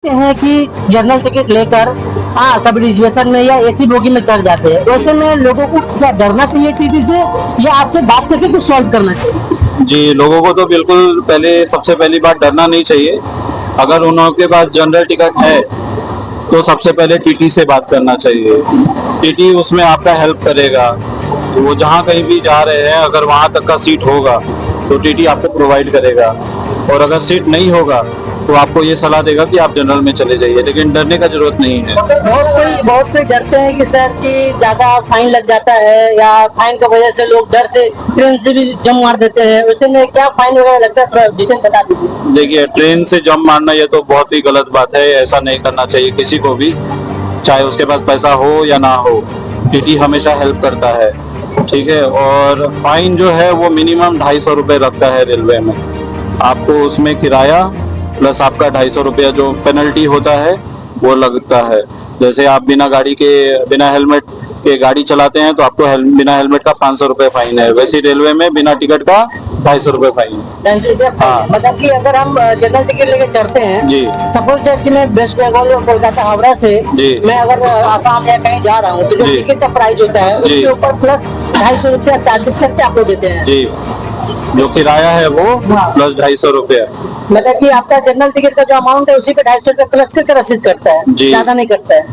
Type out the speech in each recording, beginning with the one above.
हैं कि general ticket लेकर कभी रिजर्वेशन में या एसी बोगी में चढ़ जाते हैं। ऐसे में लोगों को क्या डरना चाहिए टीटी से या आपसे बात करके कुछ सॉल्व करना चाहिए? जी, लोगों को तो बिल्कुल पहले सबसे पहली बात डरना नहीं चाहिए। अगर उनके पास जनरल टिकट है तो सबसे पहले टीटी से बात करना चाहिए। टीटी उसमें आपका हेल्प करेगा। तो वो जहाँ कहीं भी जा रहे हैं अगर वहाँ तक का सीट होगा तो टीटी आपको प्रोवाइड करेगा, और अगर सीट नहीं होगा तो आपको ये सलाह देगा कि आप जनरल में चले जाइए, लेकिन डरने का जरूरत नहीं है। बहुत कोई डरते हैं कि सर कि ज्यादा फाइन लग जाता है या फाइन की वजह से लोग डर से ट्रेन से भी जम मार देते हैं। वैसे में क्या फाइन वगैरह लगता है, थोड़ा डिटेल बता दीजिए। देखिए, ट्रेन से जम मारना ये तो बहुत ही गलत बात है। ऐसा नहीं करना चाहिए किसी को भी, चाहे उसके पास पैसा हो या ना हो। टीटी हमेशा हेल्प करता है, ठीक है। और फाइन जो है वो मिनिमम 250 रुपये लगता है रेलवे में। आपको उसमें किराया प्लस आपका 250 रुपया जो पेनल्टी होता है वो लगता है। जैसे आप बिना हेलमेट के गाड़ी चलाते हैं तो आपको बिना हेलमेट का 500 रुपये फाइन है। वैसे रेलवे में बिना टिकट का 250 रुपये फाइन है। हाँ। मतलब कि अगर हम जनरल टिकट लेके चढ़ते हैं जी, सपोज कि मैं वेस्ट बंगाल और कोलकाता हावड़ा से मैं अगर आसाम या कहीं जा रहा हूँ तो जो टिकट का प्राइस होता है उसके ऊपर प्लस 250 रुपया चार्जेस करके आपको देते हैं जी। जो किराया है वो प्लस 250 रुपया। मतलब कि आपका जनरल टिकट का जो अमाउंट है उसी पे 250 रुपया प्लस करके रसीद करता है, ज्यादा नहीं करता है।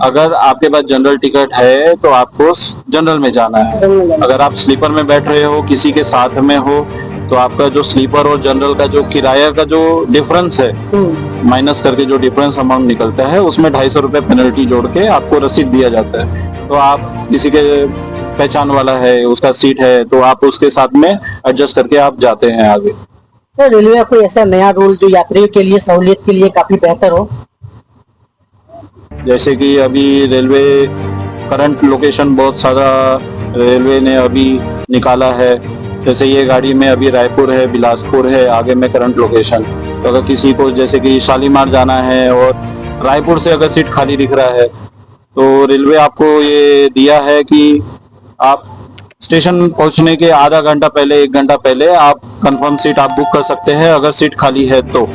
अगर आपके पास जनरल टिकट है तो आपको जनरल में जाना है। अगर आप स्लीपर में बैठ रहे हो, किसी के साथ में हो, तो आपका जो स्लीपर और जनरल का जो किराया का जो डिफरेंस है माइनस करके जो डिफरेंस अमाउंट निकलता है उसमें 250 रुपये पेनल्टी जोड़ के आपको रसीद दिया जाता है। तो आप किसी के पहचान वाला है, उसका सीट है, तो आप उसके साथ में एडजस्ट करके आप जाते हैं आगे। सर, रेलवे का कोई ऐसा नया रूल जो यात्रियों के लिए सहूलियत के लिए काफी बेहतर हो? जैसे कि अभी रेलवे करंट लोकेशन बहुत सारा रेलवे ने अभी निकाला है। जैसे ये गाड़ी में अभी रायपुर है, बिलासपुर है, आगे में करंट लोकेशन। तो अगर किसी को जैसे कि शालीमार जाना है और रायपुर से अगर सीट खाली दिख रहा है तो रेलवे आपको ये दिया है कि आप स्टेशन पहुंचने के आधा घंटा पहले, 1 घंटा पहले आप कंफर्म सीट आप बुक कर सकते हैं अगर सीट खाली है तो।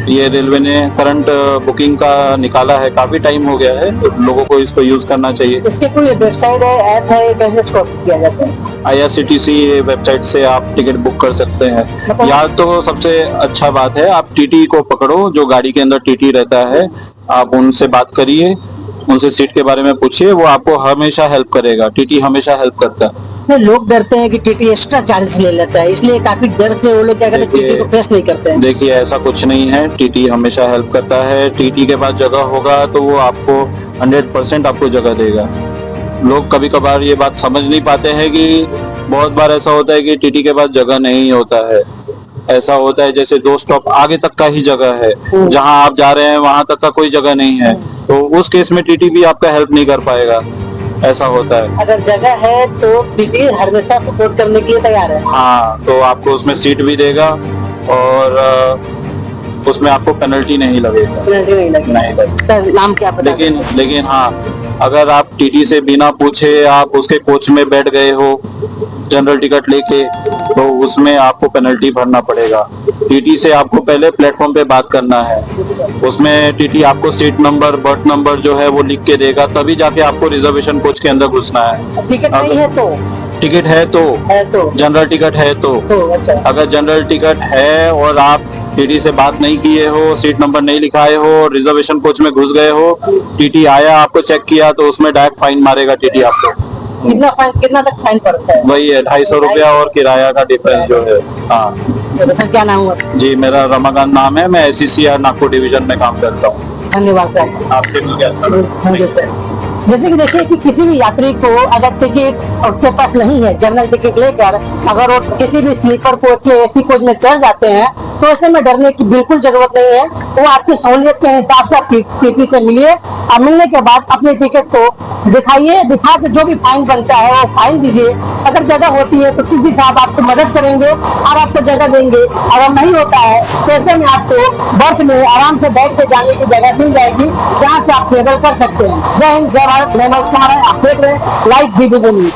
ये रेलवे ने करंट बुकिंग का निकाला है, काफी टाइम हो गया है, तो लोगों को इसको यूज करना चाहिए। इसके कोई वेबसाइट है, ऐप है, कैसे इसको किया जाता है? IRCTC वेबसाइट से आप टिकट बुक कर सकते हैं। या तो सबसे अच्छा बात है आप टीटी को पकड़ो, जो गाड़ी के अंदर टीटी रहता है, आप उनसे बात करिए, उनसे सीट के बारे में पूछिए, वो आपको हमेशा हेल्प करेगा। टीटी हमेशा हेल्प करता है। लोग डरते हैं कि टीटी एक्स्ट्रा चार्ज ले लेता है, इसलिए काफी डर से वो लोग क्या करते हैं, टीटी को फेस नहीं करते हैं। देखिए, ऐसा कुछ नहीं है, टीटी हमेशा हेल्प करता है। टीटी के पास जगह होगा तो वो आपको 100% आपको जगह देगा। लोग कभी कभार ये बात समझ नहीं पाते हैं कि बहुत बार ऐसा होता है कि टीटी के पास जगह नहीं होता है। ऐसा होता है जैसे 2 स्टॉप आगे तक का ही जगह है, जहां आप जा रहे हैं वहां तक का कोई जगह नहीं है, तो उस केस में टीटी भी आपका हेल्प नहीं कर पाएगा। ऐसा होता है। अगर जगह है तो टीटी हमेशा सपोर्ट करने के लिए तैयार है। हाँ, तो आपको उसमें सीट भी देगा और उसमें आपको पेनल्टी नहीं लगेगा। सर, नाम क्या पता? लेकिन हाँ, अगर आप टीटी से बिना पूछे आप उसके कोच में बैठ गए हो जनरल टिकट लेके, तो उसमें आपको पेनल्टी भरना पड़ेगा। टीटी से आपको पहले प्लेटफॉर्म पे बात करना है, उसमें टीटी आपको सीट नंबर, बर्थ नंबर जो है वो लिख के देगा, तभी जाके आपको रिजर्वेशन कोच के अंदर घुसना है। टिकट नहीं है तो? टिकट है तो जनरल टिकट है तो अच्छा। अगर जनरल टिकट है और आप टीटी से बात नहीं किए हो, सीट नंबर नहीं लिखाए हो, रिजर्वेशन कोच में घुस गए हो, टीटी आया आपको चेक किया तो उसमें डायरेक्ट फाइन मारेगा टीटी आपको। कितना तक फाइन पड़ता है? वही है 250 रुपया और किराया का डिफरेंस जो है। हाँ। तो सर, क्या नाम है? जी, मेरा रमाकांत नाम है, मैं SCCR नागपुर डिवीजन में काम करता हूँ। धन्यवाद सर। आपसे मिल गया। जैसे कि देखिए कि किसी भी यात्री को अगर टिकट उसके पास नहीं है, जनरल टिकट लेकर अगर वो किसी भी स्लीपर कोच या एसी कोच में चढ़ जाते हैं तो ऐसे में डरने की बिल्कुल जरूरत नहीं है। वो आपकी सहूलियत के हिसाब से आप टीटी से मिलिए और मिलने के बाद अपने टिकट को दिखाइए, दिखा के जो भी फाइन बनता है वो फाइन दीजिए। अगर जगह होती है तो टीटी साहब आपको मदद करेंगे और आपको जगह देंगे। अगर नहीं होता है तो ऐसे में आपको बस में आराम से बैठ के जाने की जगह मिल जाएगी, जहाँ से आप ट्रेवल कर सकते हैं। जय हिंद, जय भारत। मैं मनोज कुमार, आप देख रहे हैं लाइव डिवीजन न्यूज।